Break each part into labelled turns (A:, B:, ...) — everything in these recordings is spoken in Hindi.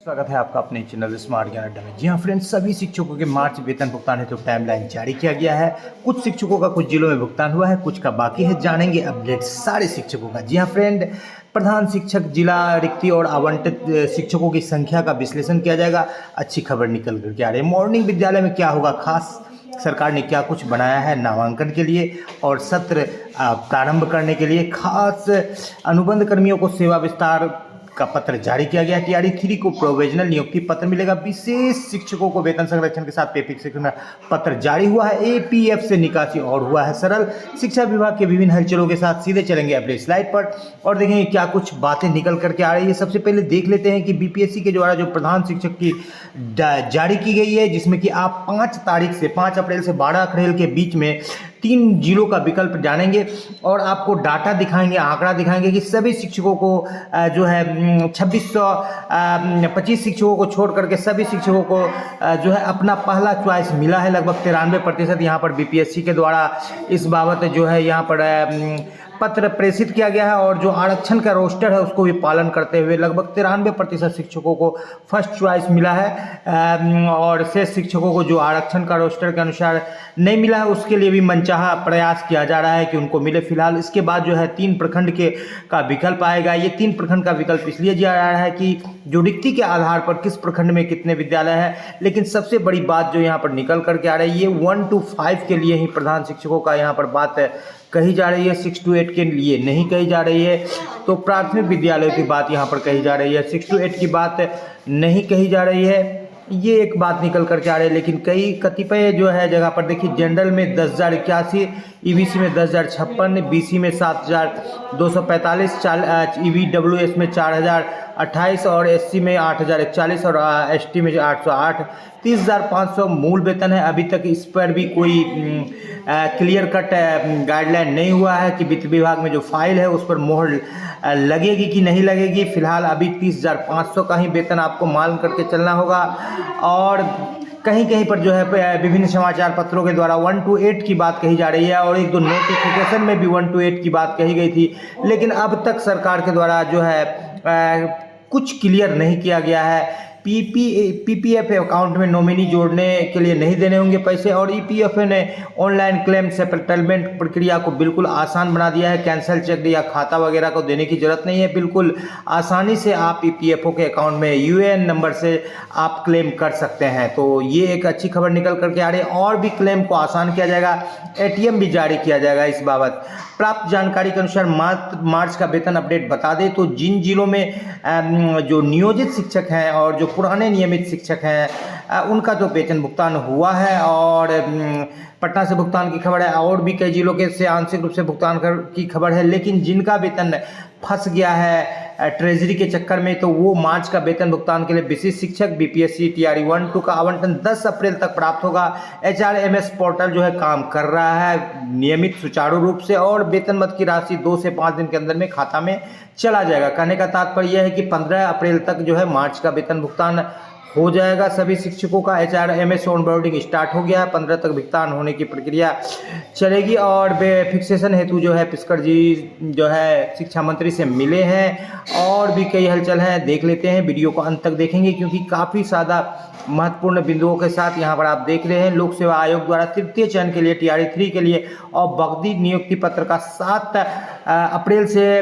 A: स्वागत है आपका अपने चैनल स्मार्ट ज्ञान अड्डा में। जी हाँ फ्रेंड्स, सभी शिक्षकों के मार्च वेतन भुगतान हेतु टाइमलाइन जारी किया गया है। कुछ शिक्षकों का कुछ जिलों में भुगतान हुआ है, कुछ का बाकी है। जानेंगे अपडेट सारे शिक्षकों का। जी हाँ फ्रेंड, प्रधान शिक्षक, जिला रिक्ति और आवंटित शिक्षकों की संख्या का विश्लेषण किया जाएगा। अच्छी खबर निकल करके आ रही है। मॉर्निंग विद्यालय में क्या होगा खास, सरकार ने क्या कुछ बनाया है नामांकन के लिए और सत्र प्रारंभ करने के लिए। खास अनुबंध कर्मियों को सेवा विस्तार का पत्र जारी किया गया। टीआरई 3 को प्रोविजनल नियुक्ति पत्र मिलेगा। विशेष शिक्षकों को वेतन संरक्षण के साथ पे फिक्सेशन का पत्र जारी हुआ है। एपीएफ से निकासी और हुआ है सरल। शिक्षा विभाग के विभिन्न हलचलों के साथ सीधे चलेंगे अपने स्लाइड पर और देखेंगे क्या कुछ बातें निकल करके आ रही है। सबसे पहले देख लेते हैं कि बीपीएससी के द्वारा जो प्रधान शिक्षक की जारी की गई है, जिसमें कि आप 5 अप्रैल से 12 अप्रैल के बीच में 3 जिलों का विकल्प जानेंगे और आपको डाटा दिखाएंगे, आंकड़ा दिखाएंगे कि सभी शिक्षकों को जो है 2625 शिक्षकों को छोड़ करके सभी शिक्षकों को जो है अपना पहला चॉइस मिला है। लगभग 93% यहाँ पर बीपीएससी के द्वारा इस बाबत जो है यहाँ पर पत्र प्रेषित किया गया है और जो आरक्षण का रोस्टर है उसको भी पालन करते हुए लगभग 93% शिक्षकों को फर्स्ट चॉइस मिला है और शेष शिक्षकों को जो आरक्षण का रोस्टर के अनुसार नहीं मिला है उसके लिए भी मनचाहा प्रयास किया जा रहा है कि उनको मिले। फिलहाल इसके बाद जो है 3 प्रखंड का विकल्प आएगा। ये 3 प्रखंड का विकल्प इसलिए दिया जा रहा है कि जो रिक्ति के आधार पर किस प्रखंड में कितने विद्यालय हैं। लेकिन सबसे बड़ी बात जो यहाँ पर निकल करके आ रही है, ये 1 to 5 के लिए ही प्रधान शिक्षकों का यहाँ पर बात कही जा रही है, 6 to 8 के लिए नहीं कही जा रही है। तो प्राथमिक विद्यालयों की बात यहाँ पर कही जा रही है, 6 to 8 की बात नहीं कही जा रही है। ये एक बात निकल करके आ रही है। लेकिन कई कतिपय जो है जगह पर देखिए, जनरल में 10,081, ईबीसी में 10,056, बीसी में 7,245, ईवीडब्ल्यूएस में 4,028 और एससी में 8,041 और एसटी में 808। 30,500 मूल वेतन है। अभी तक इस पर भी कोई क्लियर कट गाइडलाइन नहीं हुआ है कि वित्त विभाग में जो फाइल है उस पर मोहर लगेगी कि नहीं लगेगी। फिलहाल अभी 30,500 का ही वेतन आपको मालूम करके चलना होगा। और कहीं कहीं पर जो है विभिन्न समाचार पत्रों के द्वारा 1 to 8 की बात कही जा रही है और 1-2 नोटिफिकेशन में भी 1 to 8 की बात कही गई थी। लेकिन अब तक सरकार के द्वारा जो है कुछ क्लियर नहीं किया गया है। पीपीएफ अकाउंट में नॉमिनी जोड़ने के लिए नहीं देने होंगे पैसे और ईपीएफ ने ऑनलाइन क्लेम सेटलमेंट प्रक्रिया को बिल्कुल आसान बना दिया है। कैंसल चेक या खाता वगैरह को देने की जरूरत नहीं है। बिल्कुल आसानी से आप ईपीएफओ के अकाउंट में यूएएन नंबर से आप क्लेम कर सकते हैं। तो ये एक अच्छी खबर निकल करके आ रही है। और भी क्लेम को आसान किया जाएगा, एटीएम भी जारी किया जाएगा। इस बाबत प्राप्त जानकारी के अनुसार मार्च का वेतन अपडेट बता दें तो जिन जिलों में जो नियोजित शिक्षक हैं और जो पुराने नियमित शिक्षक हैं उनका जो वेतन भुगतान हुआ है और पटना से भुगतान की खबर है और भी कई जिलों के से आंशिक रूप से भुगतान की खबर है। लेकिन जिनका वेतन फंस गया है ट्रेजरी के चक्कर में, तो वो मार्च का वेतन भुगतान के लिए विशेष शिक्षक बीपीएससी टीआरई 1 2 का आवंटन 10 अप्रैल तक प्राप्त होगा। एचआरएमएस पोर्टल जो है काम कर रहा है नियमित सुचारू रूप से और वेतन मद की राशि 2 से 5 दिन के अंदर में खाता में चला जाएगा। कहने का तात्पर्य यह है कि 15 अप्रैल तक जो है मार्च का वेतन भुगतान हो जाएगा सभी शिक्षकों का। एचआरएमएस ऑनबोर्डिंग स्टार्ट हो गया है, 15 तक भुगतान होने की प्रक्रिया चलेगी। और फिक्सेशन हेतु जो है पिस्कर जी जो है शिक्षा मंत्री से मिले हैं और भी कई हलचल हैं। देख लेते हैं, वीडियो को अंत तक देखेंगे क्योंकि काफ़ी ज़्यादा महत्वपूर्ण बिंदुओं के साथ यहाँ पर आप देख रहे हैं। लोक सेवा आयोग द्वारा तृतीय चयन के लिए टीआरई 3 के लिए और बगदी नियुक्ति पत्र का 7 अप्रैल से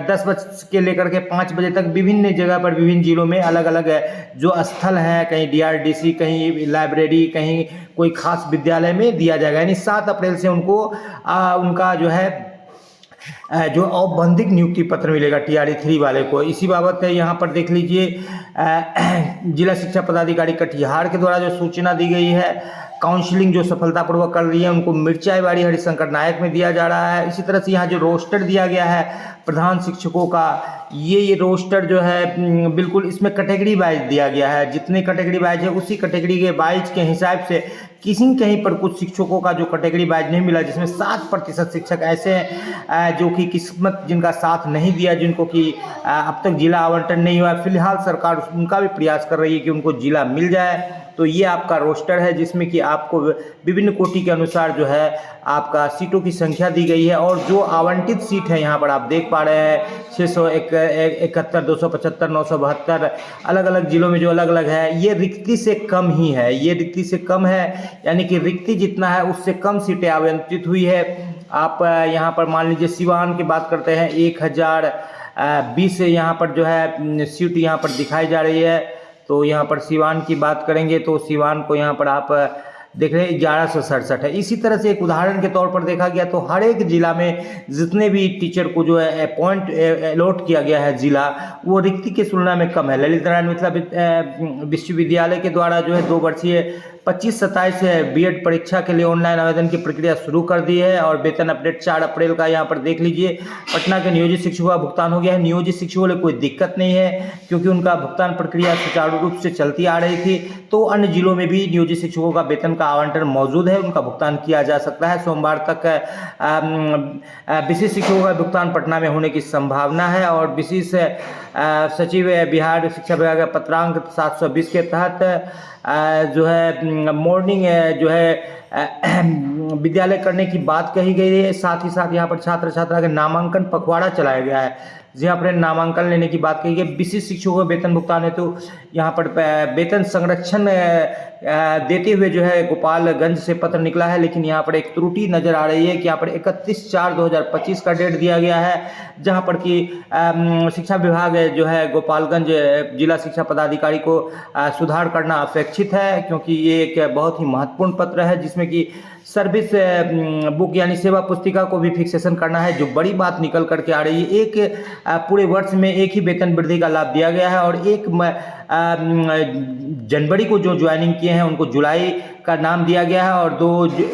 A: 10 बजे के लेकर के 5 बजे तक विभिन्न जगह पर विभिन्न जिलों में अलग अलग जो स्थल हैं, कहीं डीआरडीसी, कहीं लाइब्रेरी, कहीं कोई खास विद्यालय में दिया जाएगा। यानी 7 अप्रैल से उनको उनका जो है जो औपबंधिक नियुक्ति पत्र मिलेगा टीआरई 3 वाले को। इसी बाबत यहाँ पर देख लीजिए, जिला शिक्षा पदाधिकारी कटिहार के द्वारा जो सूचना दी गई है, काउंसलिंग जो सफलतापूर्वक कर रही है उनको मिर्चाईवाड़ी हरिशंकर नायक में दिया जा रहा है। इसी तरह से यहाँ जो रोस्टर दिया गया है प्रधान शिक्षकों का, ये रोस्टर जो है बिल्कुल इसमें कैटेगरी वाइज दिया गया है। जितने कैटेगरी वाइज है उसी कैटेगरी के वाइज के हिसाब से कहीं पर कुछ शिक्षकों का जो कैटेगरी वाइज नहीं मिला, जिसमें 7% शिक्षक ऐसे हैं जो कि किस्मत जिनका साथ नहीं दिया, जिनको कि अब तक जिला आवंटन नहीं हुआ। फिलहाल सरकार उनका भी प्रयास कर रही है कि उनको जिला मिल जाए। तो ये आपका रोस्टर है जिसमें कि आपको विभिन्न कोटि के अनुसार जो है आपका सीटों की संख्या दी गई है और जो आवंटित सीट है यहाँ पर आप देख पा रहे हैं 671, 275, 972 अलग अलग जिलों में जो अलग अलग है, ये रिक्ति से कम ही है, ये रिक्ति से कम है, यानी कि रिक्ति जितना है उससे कम सीटें आवंटित हुई है। आप यहाँ पर मान लीजिए सिवान की बात करते हैं 1020 यहाँ पर जो है सीट यहाँ पर दिखाई जा रही है। तो यहाँ पर सिवान की बात करेंगे तो सिवान को यहाँ पर आप देख रहे हैं 1167 है। इसी तरह से एक उदाहरण के तौर पर देखा गया तो हर एक जिला में जितने भी टीचर को जो है अपॉइंट अलॉट किया गया है जिला, वो रिक्ति की तुलना में कम है। ललित नारायण मिथिला विश्वविद्यालय के द्वारा जो है 2 वर्षीय 25-27 बीएड परीक्षा के लिए ऑनलाइन आवेदन की प्रक्रिया शुरू कर दी है और वेतन अपडेट 4 अप्रैल का यहाँ पर देख लीजिए। पटना के नियोजित शिक्षकों का भुगतान हो गया है। नियोजित शिक्षकों को कोई दिक्कत नहीं है क्योंकि उनका भुगतान प्रक्रिया सुचारू रूप से चलती आ रही थी। तो अन्य जिलों में भी नियोजित शिक्षकों का वेतन का आवंटन मौजूद है, उनका भुगतान किया जा सकता है। सोमवार तक विशेष शिक्षकों का भुगतान पटना में होने की संभावना है और विशेष सचिव बिहार शिक्षा विभाग का पत्रांक 720 के तहत जो है मॉर्निंग जो है विद्यालय करने की बात कही गई है। साथ ही साथ यहाँ पर छात्र छात्रा के नामांकन पखवाड़ा चलाया गया है, जहाँ पर नामांकन लेने की बात कही गई। विशिष्ट शिक्षकों को वेतन भुगतान है तो यहाँ पर वेतन संरक्षण देते हुए जो है गोपालगंज से पत्र निकला है, लेकिन यहाँ पर एक त्रुटि नजर आ रही है कि यहाँ पर 31/4/2025 का डेट दिया गया है, जहाँ पर कि शिक्षा विभाग जो है गोपालगंज जिला शिक्षा पदाधिकारी को सुधार करना अपेक्षित है, क्योंकि ये एक बहुत ही महत्वपूर्ण पत्र है जिसमें कि सर्विस बुक यानी सेवा पुस्तिका को भी फिक्सेशन करना है। जो बड़ी बात निकल करके आ रही है, एक पूरे वर्ष में एक ही वेतन वृद्धि का लाभ दिया गया है और 1 जनवरी को जो ज्वाइनिंग किए हैं उनको जुलाई का नाम दिया गया है और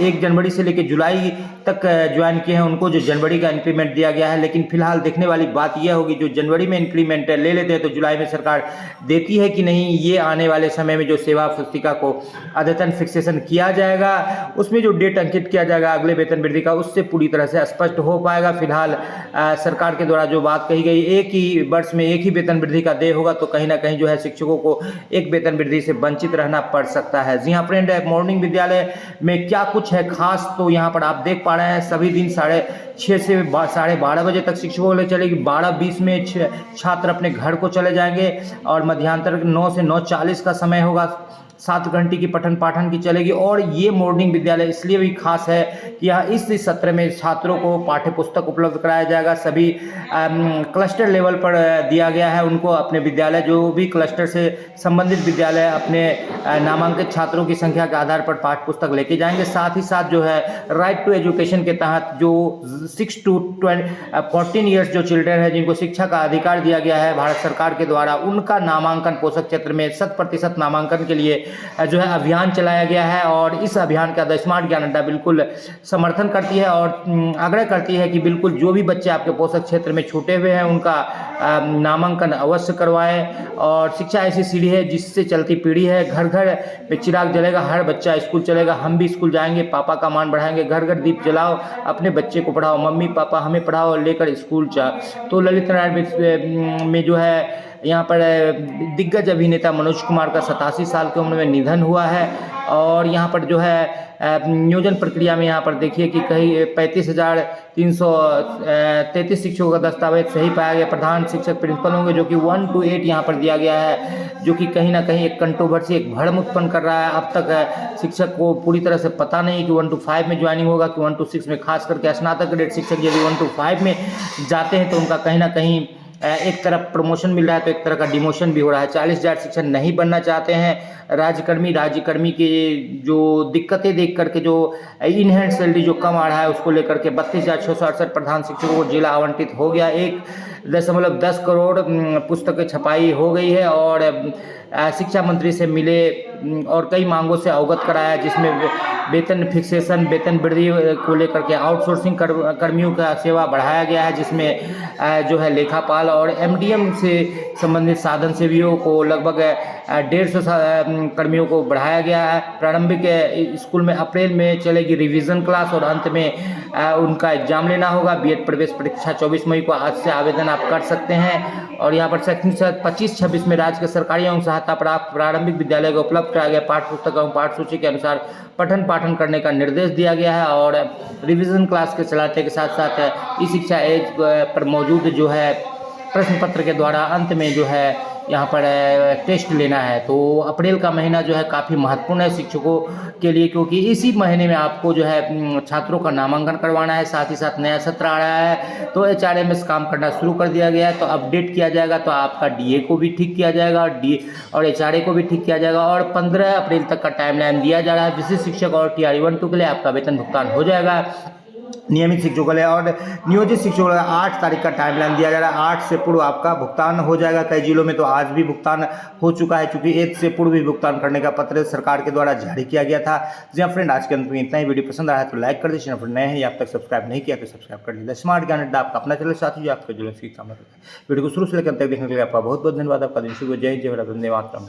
A: 1 जनवरी से लेकर जुलाई तक ज्वाइन किए हैं उनको जो जनवरी का इंक्रीमेंट दिया गया है। लेकिन फिलहाल देखने वाली बात यह होगी जो जनवरी में इंक्रीमेंट ले लेते हैं तो जुलाई में सरकार देती है कि नहीं, ये आने वाले समय में जो सेवा पुस्तिका को अद्यतन फिक्सेशन किया जाएगा उसमें जो डेट अंकित किया जाएगा अगले वेतन वृद्धि का, उससे पूरी तरह से स्पष्ट हो पाएगा। फिलहाल सरकार के द्वारा जो बात कही गई, एक ही वर्ष में एक ही वेतन वृद्धि का देय होगा, तो कहीं ना कहीं जो है शिक्षकों को एक वेतन वृद्धि से वंचित रहना पड़ सकता है। जी हाँ फ्रेंड, मॉर्निंग विद्यालय में क्या कुछ है खास, तो यहाँ पर आप देख पा रहे हैं सभी दिन 6:30 से 12:30 बजे तक शिक्षकों के लिए चलेगी। 12:20 में छात्र अपने घर को चले जाएंगे और मध्यांतर 9 से 9:40 का समय होगा। 7 घंटे की पठन पाठन की चलेगी और ये मॉर्निंग विद्यालय इसलिए भी खास है कि यहाँ इस सत्र में छात्रों को पाठ्य पुस्तक उपलब्ध कराया जाएगा। सभी क्लस्टर लेवल पर दिया गया है उनको अपने विद्यालय, जो भी क्लस्टर से संबंधित विद्यालय अपने नामांकित छात्रों की संख्या के आधार पर पाठ्य पुस्तक लेके जाएंगे। साथ ही साथ जो है राइट टू एजुकेशन के तहत जो 6 to 14 ईयर्स जो चिल्ड्रन है जिनको शिक्षा का अधिकार दिया गया है भारत सरकार के द्वारा, उनका नामांकन पोषक क्षेत्र में 100% नामांकन के लिए जो है अभियान चलाया गया है और इस अभियान का द स्मार्ट ज्ञान अड्डा बिल्कुल समर्थन करती है और आग्रह करती है कि बिल्कुल जो भी बच्चे आपके पोषक क्षेत्र में छूटे हुए हैं उनका नामांकन अवश्य करवाएं। और शिक्षा ऐसी सीढ़ी है जिससे चलती पीढ़ी है, घर घर में चिराग जलेगा, हर बच्चा स्कूल चलेगा, हम भी स्कूल जाएंगे, पापा का मान बढ़ाएंगे, घर घर दीप जलाओ, अपने बच्चे को पढ़ाओ, मम्मी पापा हमें पढ़ाओ, लेकर स्कूल जा। तो ललित नारायण में जो है यहाँ पर दिग्गज अभिनेता मनोज कुमार का 87 साल की उम्र में निधन हुआ है और यहाँ पर जो है नियोजन प्रक्रिया में यहाँ पर देखिए कि कहीं 35,333 शिक्षकों का दस्तावेज सही पाया गया। प्रधान शिक्षक प्रिंसिपल होंगे जो कि 1 to 8 यहाँ पर दिया गया है, जो कि कहीं ना कहीं एक कंट्रोवर्सी, एक भ्रम उत्पन्न कर रहा है। अब तक शिक्षक को पूरी तरह से पता नहीं कि 1 to 5 में ज्वाइनिंग होगा कि 1 to 6 में। खास करके स्नातक ग्रेड शिक्षक यदि 1 to 5 में जाते हैं तो उनका कहीं ना कहीं एक तरफ प्रमोशन मिल रहा है तो एक तरह का डिमोशन भी हो रहा है। 40,000 शिक्षक नहीं बनना चाहते हैं। राज्यकर्मी की जो दिक्कतें देख करके जो इन हैंड सैलरी जो कम आ रहा है उसको लेकर के 32,668 प्रधान शिक्षकों को जिला आवंटित हो गया। 1.10 करोड़ पुस्तकें छपाई हो गई है और शिक्षा मंत्री से मिले और कई मांगों से अवगत कराया, जिसमें वेतन फिक्सेशन, वेतन वृद्धि को लेकर के आउटसोर्सिंग कर्मियों का सेवा बढ़ाया गया है, जिसमें जो है लेखापाल और एमडीएम से संबंधित साधन सेवियों को लगभग 150 कर्मियों को बढ़ाया गया है। प्रारंभिक स्कूल में अप्रैल में चलेगी रिवीजन क्लास और अंत में उनका एग्जाम लेना होगा। बीएड प्रवेश परीक्षा 24 मई को आज से आवेदन आप कर सकते हैं। और यहाँ पर शैक्षणिक सत्र 25-26 में राज्य के सरकारी एवं सहायता प्राप्त प्रारंभिक विद्यालय को उपलब्ध कराया गया पाठ्य पुस्तक एवं पाठ्यसूची के अनुसार पठन पाठन करने का निर्देश दिया गया है। और रिवीजन क्लास के चलाते के साथ साथ ई शिक्षा एज पर मौजूद जो है प्रश्न पत्र के द्वारा अंत में जो है यहाँ पर टेस्ट लेना है। तो अप्रैल का महीना जो है काफ़ी महत्वपूर्ण है शिक्षकों के लिए, क्योंकि इसी महीने में आपको जो है छात्रों का नामांकन करवाना है। साथ ही साथ नया सत्र आ रहा है तो HRMS काम करना शुरू कर दिया गया है। तो अपडेट किया जाएगा तो आपका DA को भी ठीक किया जाएगा और HRA को भी ठीक किया जाएगा। और 15 अप्रैल तक का टाइमलाइन दिया जा रहा है। विशिष्ट शिक्षक और TRE 1-2 के लिए आपका वेतन भुगतान हो जाएगा। नियमित शिक्षकों के लिए और नियोजित शिक्षकों के लिए 8 तारीख का टाइमलाइन दिया जा रहा है। 8 से पूर्व आपका भुगतान हो जाएगा। कई जिलों में तो आज भी भुगतान हो चुका है, क्योंकि 1 से पूर्व भी भुगतान करने का पत्र सरकार के द्वारा जारी किया गया था। जी हाँ फ्रेंड, आज के अंत में इतना ही। वीडियो पसंद आया है तो लाइक कर दीजिए। फ्रेंड नए हैं या अब तक सब्सक्राइब नहीं किया तो सब्सक्राइब कर लीजिए। स्मार्ट ज्ञान अड्डा आपका अपना चैनल, साथ ही आपके जुलूस की कामना करता है। वीडियो को शुरू से लेकर अंत तक देखने के लिए आपका बहुत बहुत धन्यवाद। आपका दिन शुभ हो। जय जय भारत, वंदे मातरम।